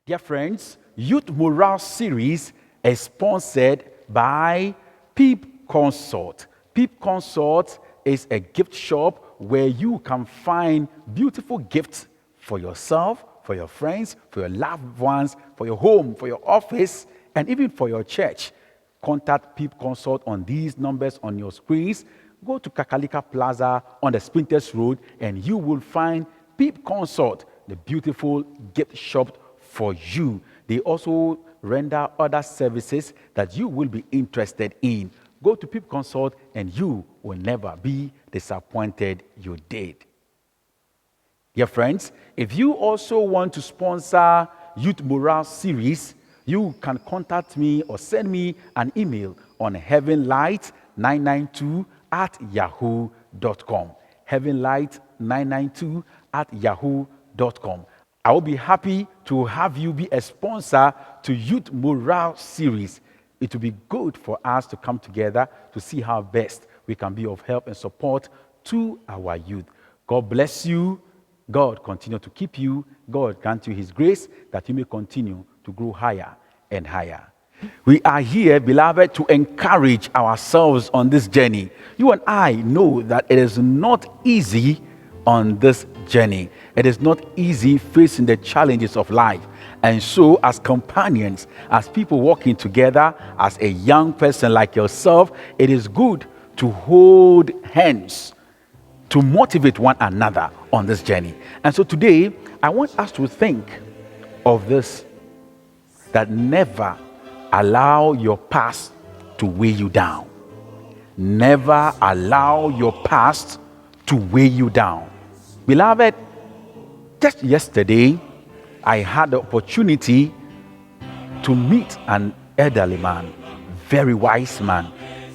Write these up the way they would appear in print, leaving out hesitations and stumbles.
Dear friends, Youth Morale Series is sponsored by Peep Consort. Peep Consort is a gift shop where you can find beautiful gifts for yourself, for your friends, for your loved ones, for your home, for your office, and even for your church. Contact Peep Consort on these numbers on your screens. Go to Kakalika Plaza on the Sprinters Road and you will find Peep Consort, the beautiful gift shop for you. They also render other services that you will be interested in. Go to Peep Consort and you will never be disappointed you did. Dear friends, if you also want to sponsor Youth Morale Series, you can contact me or send me an email on heavenlight992@yahoo.com. heavenlight992@yahoo.com. I will be happy to have you be a sponsor to Youth Morale Series. It will be good for us to come together to see how best we can be of help and support to our youth. God bless you. God continue to keep you. God grant you his grace that you may continue to grow higher and higher. We are here, beloved, to encourage ourselves on this journey. You and I know that it is not easy on this journey. It is not easy facing the challenges of life. And so, as companions, as people walking together, as a young person like yourself, it is good to hold hands, to motivate one another on this journey. And so today, I want us to think of this, that never allow your past to weigh you down. Never allow your past to weigh you down. Beloved, just yesterday, I had the opportunity to meet an elderly man, very wise man,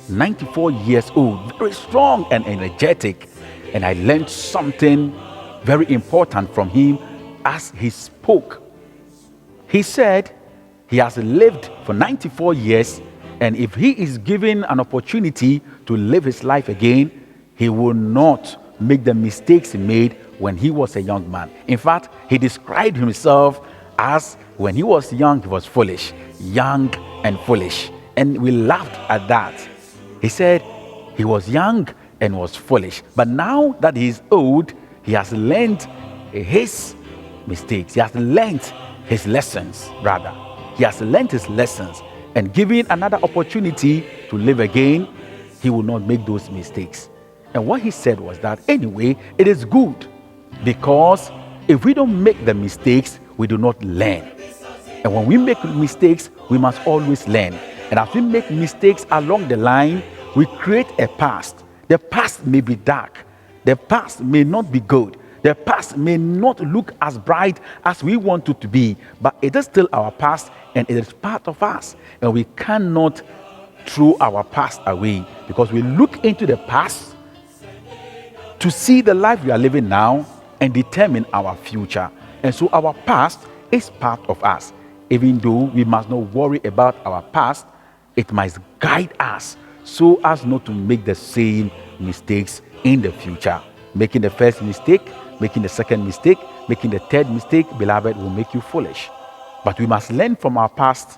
94 years old, very strong and energetic. And I learned something very important from him as he spoke. He said he has lived for 94 years, and if he is given an opportunity to live his life again, he will not make the mistakes he made when he was a young man. In fact, he described himself as when he was young, he was foolish, young and foolish. And we laughed at that. He said he was young and was foolish. But now that he is old, he has learned his mistakes. He has learned his lessons, rather. He has learned his lessons. And given another opportunity to live again, he will not make those mistakes. And what he said was that anyway, it is good, because if we don't make the mistakes, we do not learn. And when we make mistakes, we must always learn. And as we make mistakes along the line, we create a past. The past may be dark. The past may not be good. The past may not look as bright as we want it to be, but it is still our past and it is part of us. And we cannot throw our past away, because we look into the past to see the life we are living now and determine our future. And so our past is part of us. Even though we must not worry about our past, it must guide us so as not to make the same mistakes in the future. Making the first mistake, making the second mistake, making the third mistake, beloved, will make you foolish. But we must learn from our past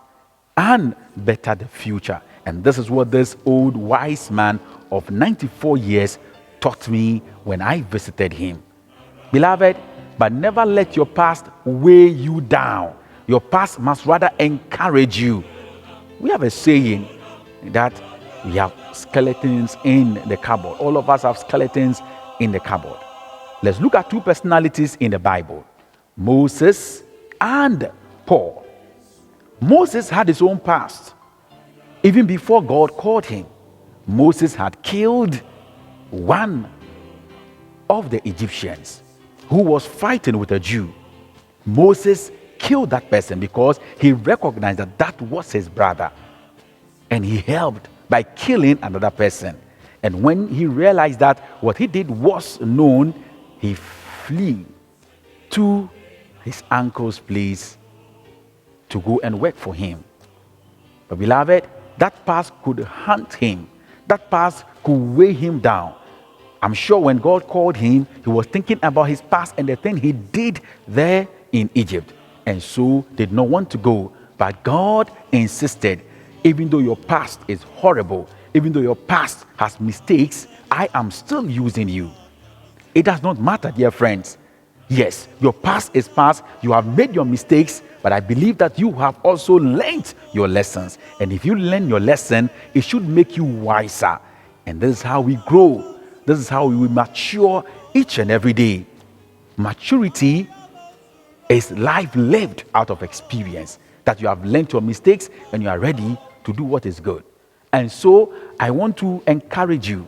and better the future. And this is what this old wise man of 94 years taught me when I visited him. Beloved, but never let your past weigh you down. Your past must rather encourage you. We have a saying that we have skeletons in the cupboard. All of us have skeletons in the cupboard. Let's look at two personalities in the Bible, Moses and Paul. Moses had his own past. Even before God called him, Moses had killed one of the Egyptians who was fighting with a Jew. Moses killed that person because he recognized that that was his brother, and he helped by killing another person. And when he realized that what he did was known, he flee to his uncle's place to go and work for him. But beloved, that past could haunt him. That past could weigh him down. I'm sure when God called him, he was thinking about his past and the thing he did there in Egypt. and so did not want to go. But God insisted, even though your past is horrible, even though your past has mistakes, I am still using you. It does not matter, dear friends. Yes, your past is past. You have made your mistakes, but I believe that you have also learned your lessons. And if you learn your lesson, it should make you wiser. And this is how we grow. This is how we mature each and every day. Maturity is life lived out of experience, that you have learned your mistakes and you are ready to do what is good. And so I want to encourage you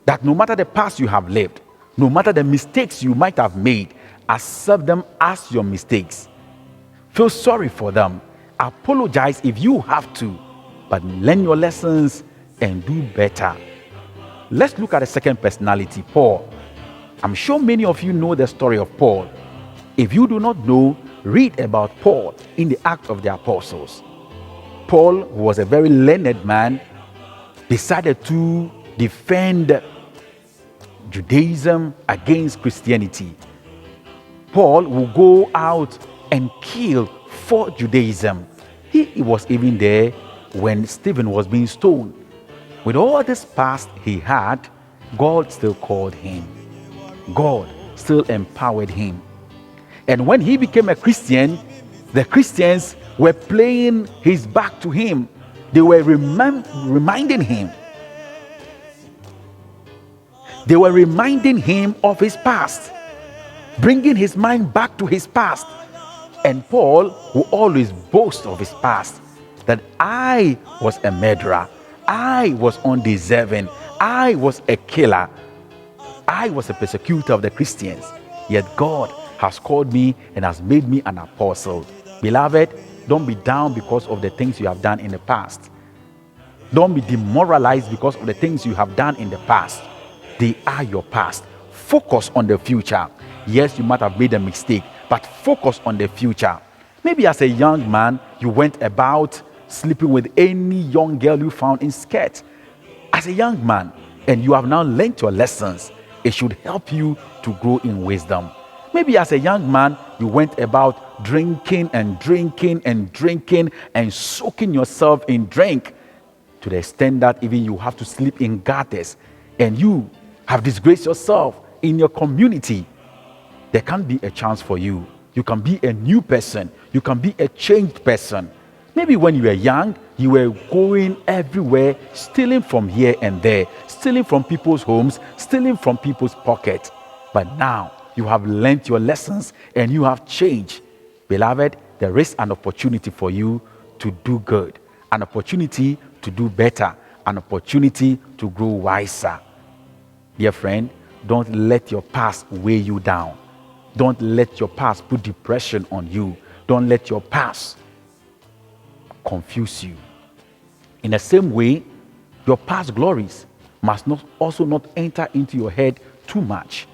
that no matter the past you have lived, no matter the mistakes you might have made, accept them as your mistakes. Feel sorry for them. Apologize if you have to, but learn your lessons and do better. Let's look at the second personality, Paul. I'm sure many of you know the story of Paul. If you do not know, read about Paul in the Acts of the Apostles. Paul, who was a very learned man, decided to defend Judaism against Christianity. Paul will go out and kill for Judaism. He was even there when Stephen was being stoned. With all this past he had, God still called him. God still empowered him. And when he became a Christian, the Christians were playing his back to him. They were reminding him. They were reminding him of his past, bringing his mind back to his past. And Paul will always boast of his past, that I was a murderer, I was undeserving, I was a killer, I was a persecutor of the Christians. Yet God has called me and has made me an apostle. Beloved, don't be down because of the things you have done in the past. Don't be demoralized because of the things you have done in the past. They are your past. Focus on the future. Yes, you might have made a mistake, but focus on the future. Maybe as a young man, you went about sleeping with any young girl you found in skirt. As a young man, and you have now learned your lessons, it should help you to grow in wisdom. Maybe as a young man, you went about drinking and drinking and drinking and soaking yourself in drink to the extent that even you have to sleep in gutters and you have disgraced yourself in your community. There can be a chance for you. You can be a new person. You can be a changed person. Maybe when you were young, you were going everywhere, stealing from here and there, stealing from people's homes, stealing from people's pockets. But now you have learned your lessons and you have changed. Beloved, there is an opportunity for you to do good, an opportunity to do better, an opportunity to grow wiser. Dear friend, don't let your past weigh you down. Don't let your past put depression on you. Don't let your past confuse you. In the same way, your past glories must not enter into your head too much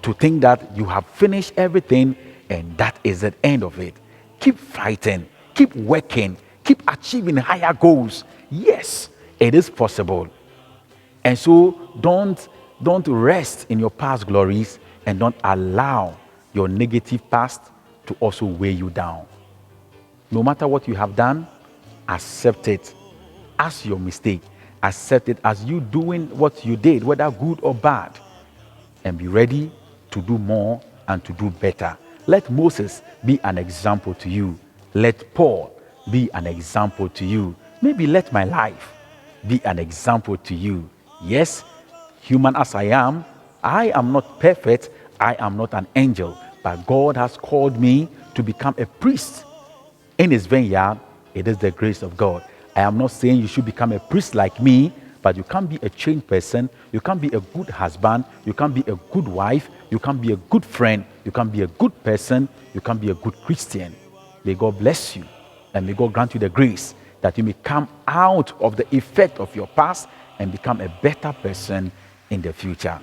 to think that you have finished everything and that is the end of it. Keep fighting, keep working, keep achieving higher goals. Yes, it is possible. And so don't rest in your past glories and don't allow your negative past to also weigh you down. No matter what you have done, accept it as your mistake. Accept it as you doing what you did, whether good or bad, and be ready to do more and to do better. Let Moses be an example to you. Let Paul be an example to you. Maybe let my life be an example to you. Yes, human as I am not perfect. I am not an angel, but God has called me to become a priest in his vineyard. It is the grace of God. I am not saying you should become a priest like me, but you can be a changed person. You can be a good husband. You can be a good wife. You can be a good friend. You can be a good person. You can be a good Christian. May God bless you, and may God grant you the grace that you may come out of the effect of your past and become a better person in the future.